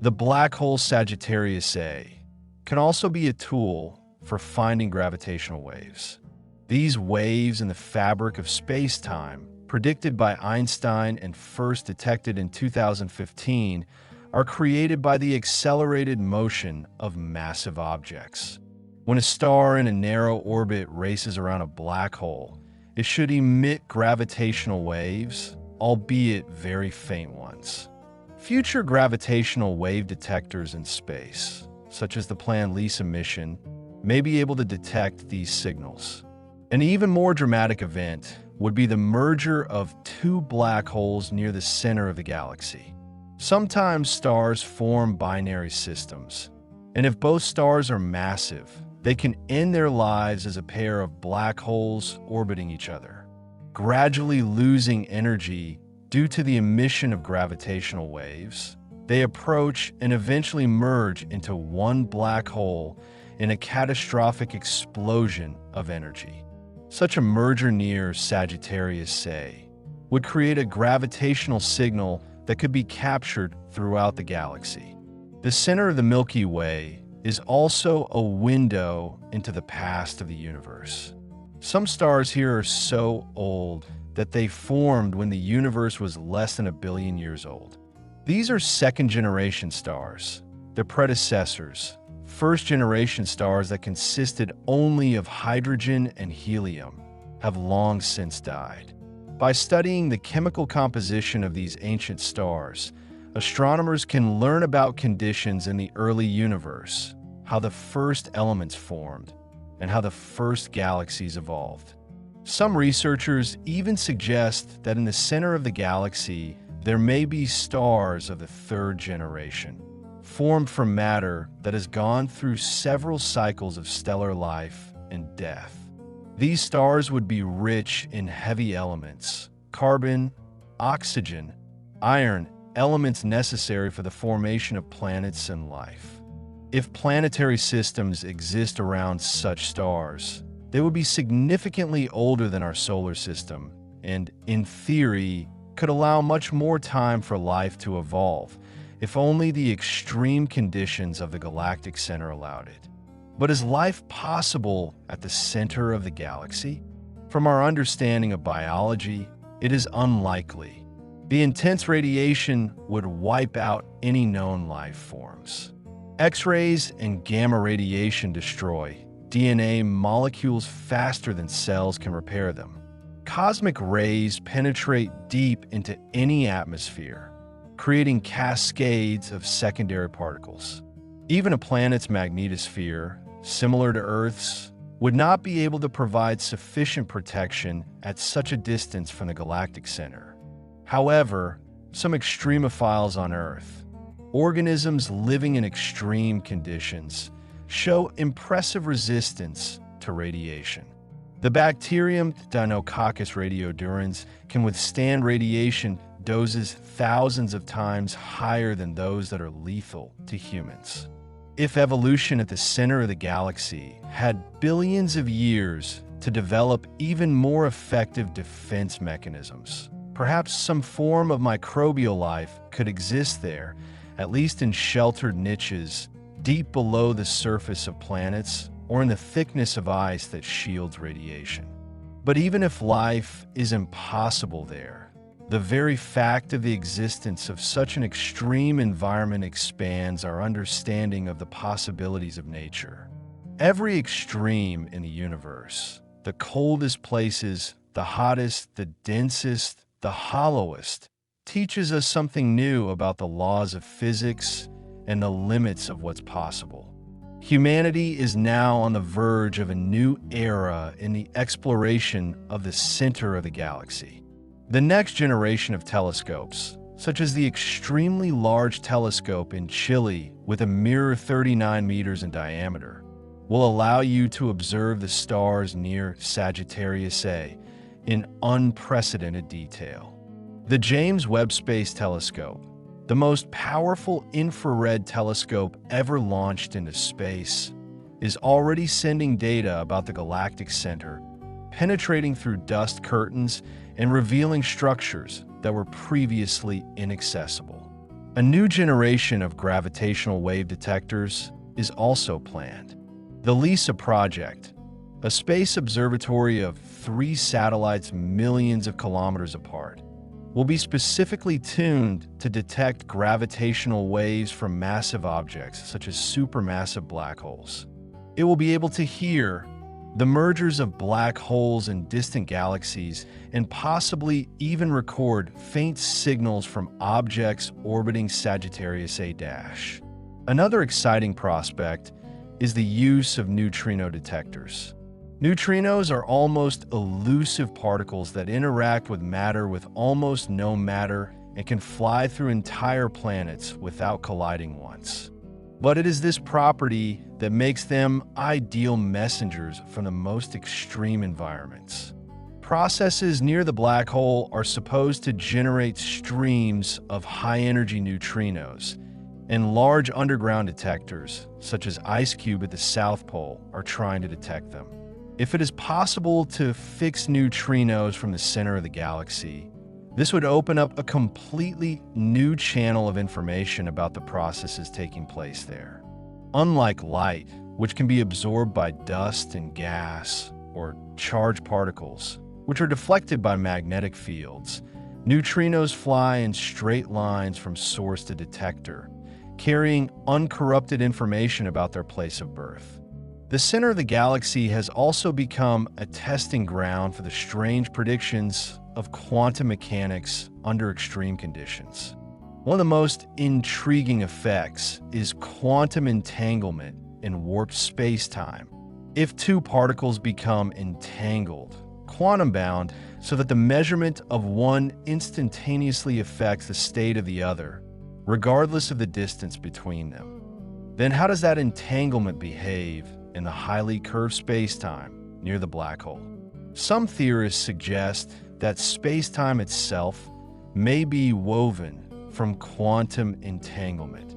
The black hole Sagittarius A can also be a tool for finding gravitational waves. These waves in the fabric of space-time, predicted by Einstein and first detected in 2015, are created by the accelerated motion of massive objects. When a star in a narrow orbit races around a black hole, it should emit gravitational waves, albeit very faint ones. Future gravitational wave detectors in space, such as the planned LISA mission, may be able to detect these signals. An even more dramatic event would be the merger of two black holes near the center of the galaxy. Sometimes stars form binary systems, and if both stars are massive, they can end their lives as a pair of black holes orbiting each other, gradually losing energy due to the emission of gravitational waves. They approach and eventually merge into one black hole in a catastrophic explosion of energy. Such a merger near Sagittarius A would create a gravitational signal that could be captured throughout the galaxy. The center of the Milky Way is also a window into the past of the universe. Some stars here are so old that they formed when the universe was less than 1 billion years old. These are second-generation stars. Their predecessors, first-generation stars that consisted only of hydrogen and helium, have long since died. By studying the chemical composition of these ancient stars, astronomers can learn about conditions in the early universe, how the first elements formed, and how the first galaxies evolved. Some researchers even suggest that in the center of the galaxy, there may be stars of the third generation, formed from matter that has gone through several cycles of stellar life and death. These stars would be rich in heavy elements, carbon, oxygen, iron, elements necessary for the formation of planets and life. If planetary systems exist around such stars, they would be significantly older than our solar system and, in theory, could allow much more time for life to evolve, if only the extreme conditions of the galactic center allowed it. But is life possible at the center of the galaxy? From our understanding of biology, it is unlikely. The intense radiation would wipe out any known life forms. X-rays and gamma radiation destroy DNA molecules faster than cells can repair them. Cosmic rays penetrate deep into any atmosphere, creating cascades of secondary particles. Even a planet's magnetosphere, similar to Earth's, would not be able to provide sufficient protection at such a distance from the galactic center. However, some extremophiles on Earth, organisms living in extreme conditions, show impressive resistance to radiation. The bacterium Deinococcus radiodurans can withstand radiation doses thousands of times higher than those that are lethal to humans. If evolution at the center of the galaxy had billions of years to develop even more effective defense mechanisms, perhaps some form of microbial life could exist there, at least in sheltered niches deep below the surface of planets or in the thickness of ice that shields radiation. But even if life is impossible there, the very fact of the existence of such an extreme environment expands our understanding of the possibilities of nature. Every extreme in the universe, the coldest places, the hottest, the densest, the hollowest, teaches us something new about the laws of physics and the limits of what's possible. Humanity is now on the verge of a new era in the exploration of the center of the galaxy. The next generation of telescopes, such as the extremely large telescope in Chile with a mirror 39 meters in diameter, will allow you to observe the stars near Sagittarius A in unprecedented detail. The James Webb Space Telescope, the most powerful infrared telescope ever launched into space, is already sending data about the galactic center, penetrating through dust curtains and revealing structures that were previously inaccessible. A new generation of gravitational wave detectors is also planned. The LISA project, a space observatory of 3 satellites millions of kilometers apart, will be specifically tuned to detect gravitational waves from massive objects such as supermassive black holes. It will be able to hear the mergers of black holes in distant galaxies and possibly even record faint signals from objects orbiting Sagittarius A-. Another exciting prospect is the use of neutrino detectors. Neutrinos are almost elusive particles that interact with matter with almost no matter and can fly through entire planets without colliding once. But it is this property that makes them ideal messengers from the most extreme environments. Processes near the black hole are supposed to generate streams of high-energy neutrinos, and large underground detectors, such as IceCube at the South Pole, are trying to detect them. If it is possible to fix neutrinos from the center of the galaxy, this would open up a completely new channel of information about the processes taking place there. Unlike light, which can be absorbed by dust and gas, or charged particles, which are deflected by magnetic fields, neutrinos fly in straight lines from source to detector, carrying uncorrupted information about their place of birth. The center of the galaxy has also become a testing ground for the strange predictions of quantum mechanics under extreme conditions. One of the most intriguing effects is quantum entanglement in warped space-time. If 2 particles become entangled, quantum-bound, so that the measurement of one instantaneously affects the state of the other, regardless of the distance between them, then how does that entanglement behave in the highly curved space-time near the black hole? Some theorists suggest that space-time itself may be woven from quantum entanglement,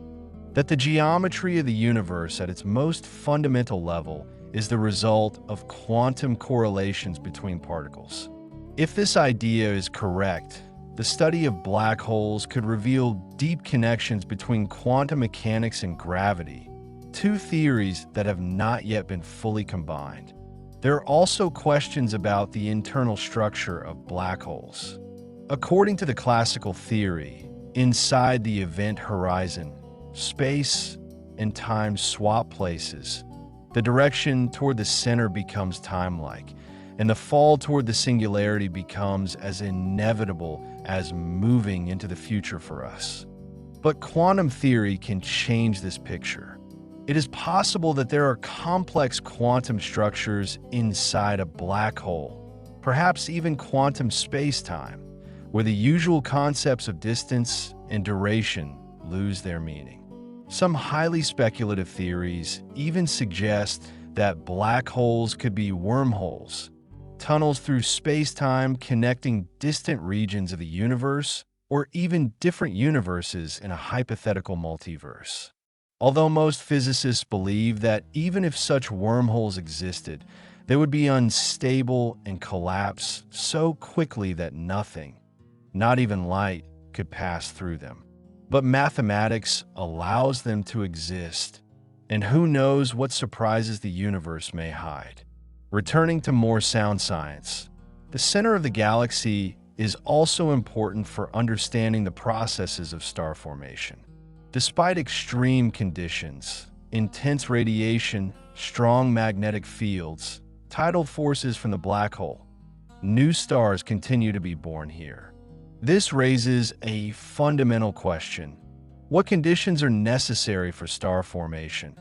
that the geometry of the universe at its most fundamental level is the result of quantum correlations between particles. If this idea is correct, the study of black holes could reveal deep connections between quantum mechanics and gravity, 2 theories that have not yet been fully combined. There are also questions about the internal structure of black holes. According to the classical theory, inside the event horizon, space and time swap places. The direction toward the center becomes time-like, and the fall toward the singularity becomes as inevitable as moving into the future for us. But quantum theory can change this picture. It is possible that there are complex quantum structures inside a black hole, perhaps even quantum space-time, where the usual concepts of distance and duration lose their meaning. Some highly speculative theories even suggest that black holes could be wormholes, tunnels through space-time connecting distant regions of the universe, or even different universes in a hypothetical multiverse. Although most physicists believe that even if such wormholes existed, they would be unstable and collapse so quickly that nothing, not even light, could pass through them. But mathematics allows them to exist, and who knows what surprises the universe may hide. Returning to more sound science, the center of the galaxy is also important for understanding the processes of star formation. Despite extreme conditions, intense radiation, strong magnetic fields, tidal forces from the black hole. New stars continue to be born here. This raises a fundamental question. What conditions are necessary for star formation?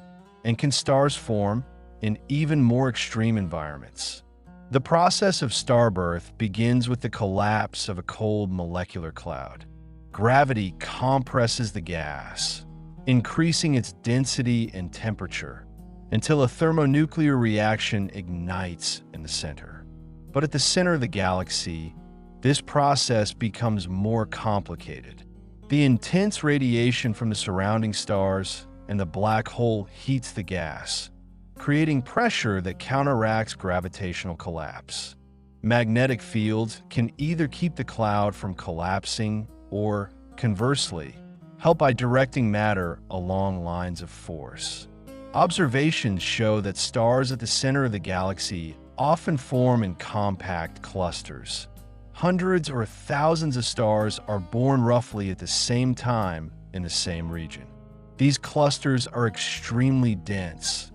And can stars form in even more extreme environments? The process of star birth begins with the collapse of a cold molecular cloud. Gravity compresses the gas, increasing its density and temperature until a thermonuclear reaction ignites in the center. But at the center of the galaxy, this process becomes more complicated. The intense radiation from the surrounding stars and the black hole heats the gas, creating pressure that counteracts gravitational collapse. Magnetic fields can either keep the cloud from collapsing or, conversely, help by directing matter along lines of force. Observations show that stars at the center of the galaxy often form in compact clusters. Hundreds or thousands of stars are born roughly at the same time in the same region. These clusters are extremely dense.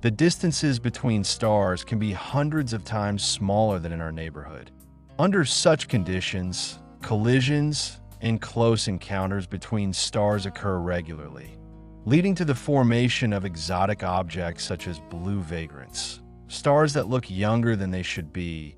The distances between stars can be hundreds of times smaller than in our neighborhood. Under such conditions, collisions and close encounters between stars occur regularly, leading to the formation of exotic objects such as blue vagrants, stars that look younger than they should be,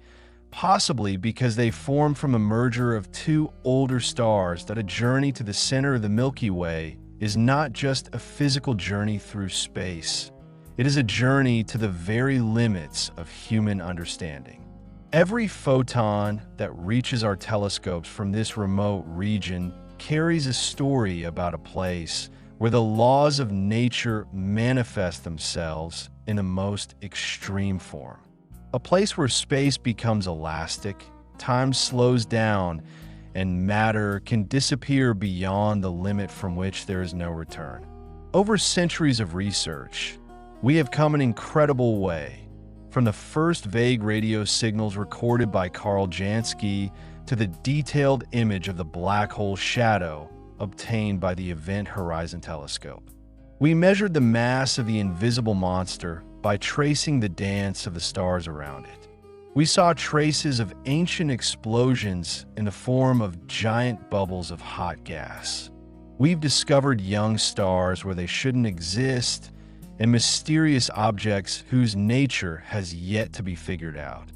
possibly because they form from a merger of two older stars. That a journey to the center of the Milky Way is not just a physical journey through space. It is a journey to the very limits of human understanding. Every photon that reaches our telescopes from this remote region carries a story about a place where the laws of nature manifest themselves in the most extreme form. A place where space becomes elastic, time slows down, and matter can disappear beyond the limit from which there is no return. Over centuries of research, we have come an incredible way, from the first vague radio signals recorded by Carl Jansky to the detailed image of the black hole shadow obtained by the Event Horizon Telescope. We measured the mass of the invisible monster by tracing the dance of the stars around it. We saw traces of ancient explosions in the form of giant bubbles of hot gas. We've discovered young stars where they shouldn't exist, and mysterious objects whose nature has yet to be figured out.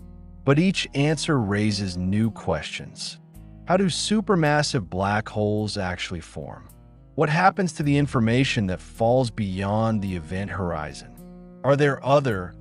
But each answer raises new questions. How do supermassive black holes actually form? What happens to the information that falls beyond the event horizon? Are there other,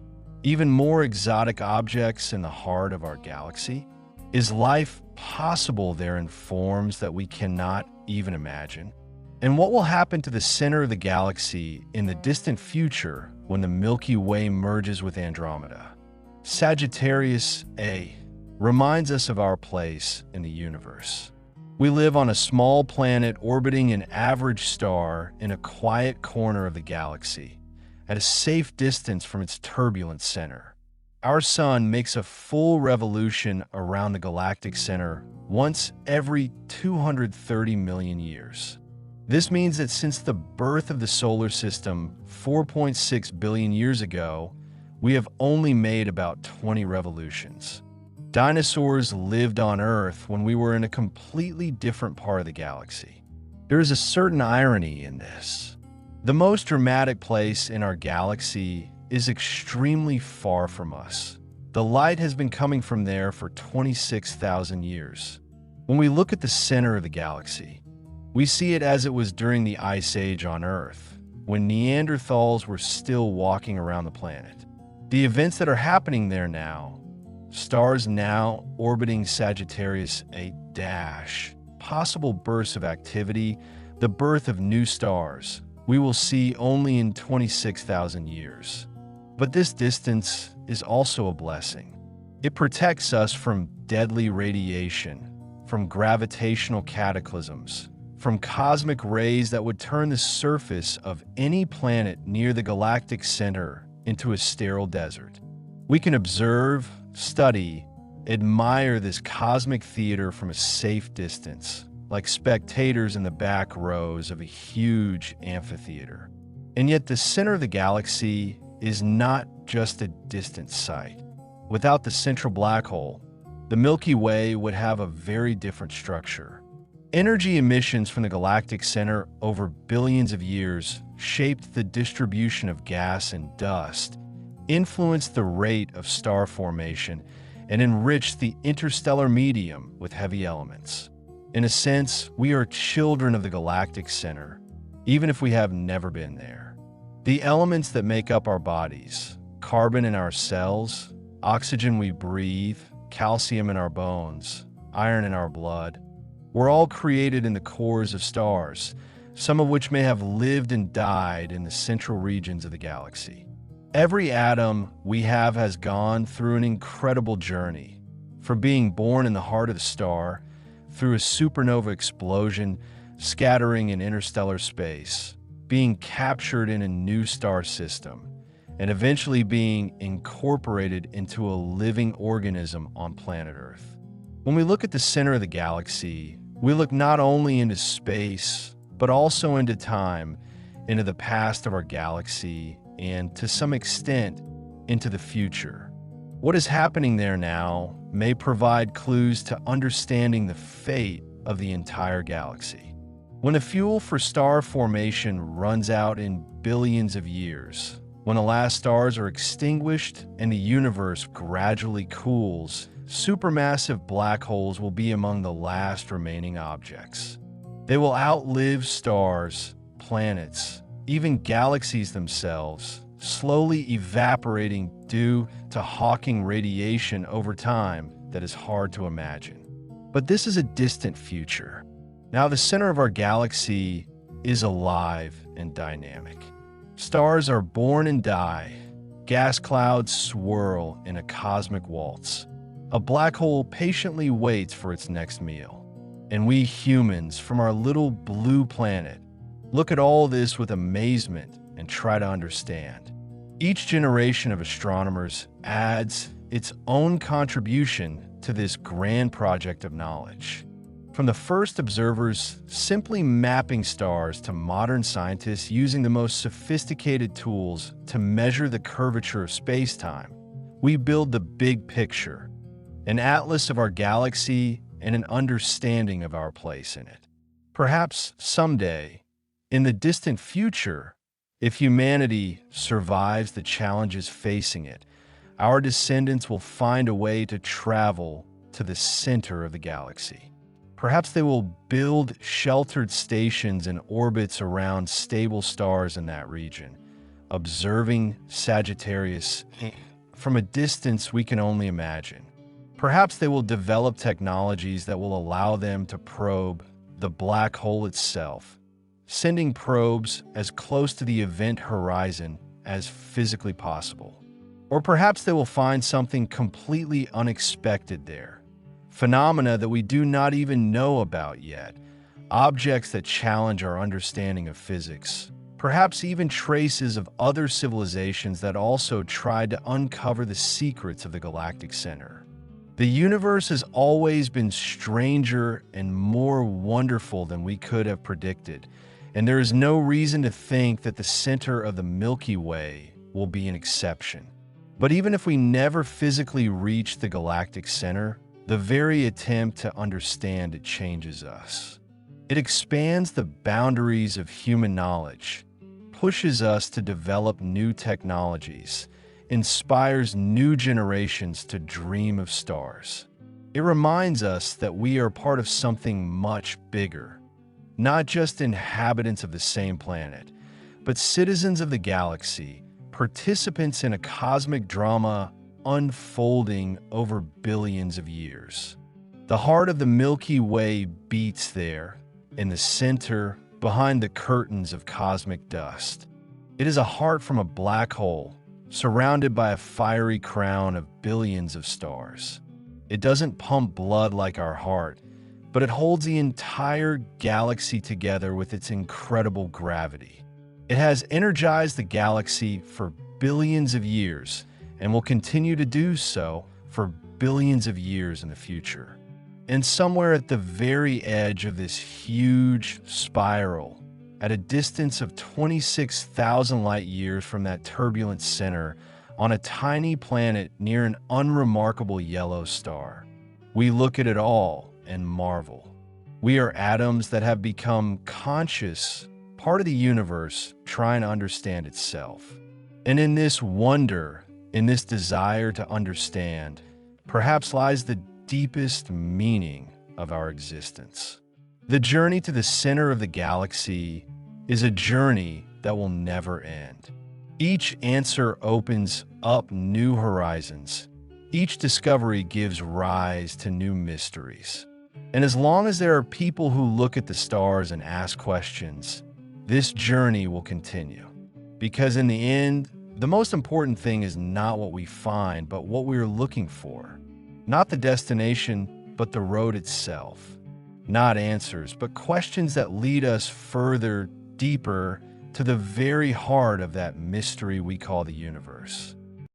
even more exotic objects in the heart of our galaxy? Is life possible there in forms that we cannot even imagine? And what will happen to the center of the galaxy in the distant future when the Milky Way merges with Andromeda? Sagittarius A reminds us of our place in the universe. We live on a small planet orbiting an average star in a quiet corner of the galaxy, at a safe distance from its turbulent center. Our sun makes a full revolution around the galactic center once every 230 million years. This means that since the birth of the solar system 4.6 billion years ago, we have only made about 20 revolutions. Dinosaurs lived on Earth when we were in a completely different part of the galaxy. There is a certain irony in this. The most dramatic place in our galaxy is extremely far from us. The light has been coming from there for 26,000 years. When we look at the center of the galaxy, we see it as it was during the Ice Age on Earth, when Neanderthals were still walking around the planet. The events that are happening there now, stars now orbiting Sagittarius A dash, possible bursts of activity, the birth of new stars, we will see only in 26,000 years. But this distance is also a blessing. It protects us from deadly radiation, from gravitational cataclysms, from cosmic rays that would turn the surface of any planet near the galactic center into a sterile desert. We can observe, study, admire this cosmic theater from a safe distance, like spectators in the back rows of a huge amphitheater. And yet the center of the galaxy is not just a distant sight. Without the central black hole, the Milky Way would have a very different structure. Energy emissions from the galactic center over billions of years shaped the distribution of gas and dust, influenced the rate of star formation, and enriched the interstellar medium with heavy elements. In a sense, we are children of the galactic center, even if we have never been there. The elements that make up our bodies, carbon in our cells, oxygen we breathe, calcium in our bones, iron in our blood, were all created in the cores of stars, some of which may have lived and died in the central regions of the galaxy. Every atom we have has gone through an incredible journey, from being born in the heart of the star, through a supernova explosion, scattering in interstellar space, being captured in a new star system, and eventually being incorporated into a living organism on planet Earth. When we look at the center of the galaxy, we look not only into space, but also into time, into the past of our galaxy, and to some extent, into the future. What is happening there now may provide clues to understanding the fate of the entire galaxy. When the fuel for star formation runs out in billions of years, when the last stars are extinguished and the universe gradually cools, supermassive black holes will be among the last remaining objects. They will outlive stars, planets, even galaxies themselves, slowly evaporating due to Hawking radiation over time that is hard to imagine. But this is a distant future. Now the center of our galaxy is alive and dynamic. Stars are born and die. Gas clouds swirl in a cosmic waltz. A black hole patiently waits for its next meal. And we humans, from our little blue planet, look at all this with amazement and try to understand. Each generation of astronomers adds its own contribution to this grand project of knowledge. From the first observers simply mapping stars to modern scientists using the most sophisticated tools to measure the curvature of space-time, we build the big picture, an atlas of our galaxy and an understanding of our place in it. Perhaps someday, in the distant future, if humanity survives the challenges facing it, our descendants will find a way to travel to the center of the galaxy. Perhaps they will build sheltered stations and orbits around stable stars in that region, observing Sagittarius A from a distance we can only imagine. Perhaps they will develop technologies that will allow them to probe the black hole itself, sending probes as close to the event horizon as physically possible. Or perhaps they will find something completely unexpected there. Phenomena that we do not even know about yet, objects that challenge our understanding of physics, perhaps even traces of other civilizations that also tried to uncover the secrets of the galactic center. The universe has always been stranger and more wonderful than we could have predicted, and there is no reason to think that the center of the Milky Way will be an exception. But even if we never physically reach the galactic center, the very attempt to understand it changes us. It expands the boundaries of human knowledge, pushes us to develop new technologies, inspires new generations to dream of stars. It reminds us that we are part of something much bigger, not just inhabitants of the same planet, but citizens of the galaxy, participants in a cosmic drama unfolding over billions of years. The heart of the Milky Way beats there, in the center, behind the curtains of cosmic dust. It is a heart from a black hole, surrounded by a fiery crown of billions of stars. It doesn't pump blood like our heart, but it holds the entire galaxy together with its incredible gravity. It has energized the galaxy for billions of years, and will continue to do so for billions of years in the future. And somewhere at the very edge of this huge spiral, at a distance of 26,000 light years from that turbulent center on a tiny planet near an unremarkable yellow star. We look at it all and marvel. We are atoms that have become conscious, part of the universe trying to understand itself. And in this wonder, in this desire to understand, perhaps lies the deepest meaning of our existence. The journey to the center of the galaxy is a journey that will never end. Each answer opens up new horizons. Each discovery gives rise to new mysteries. And as long as there are people who look at the stars and ask questions, this journey will continue. Because in the end, the most important thing is not what we find, but what we are looking for. Not the destination, but the road itself. Not answers, but questions that lead us further, deeper, to the very heart of that mystery we call the universe.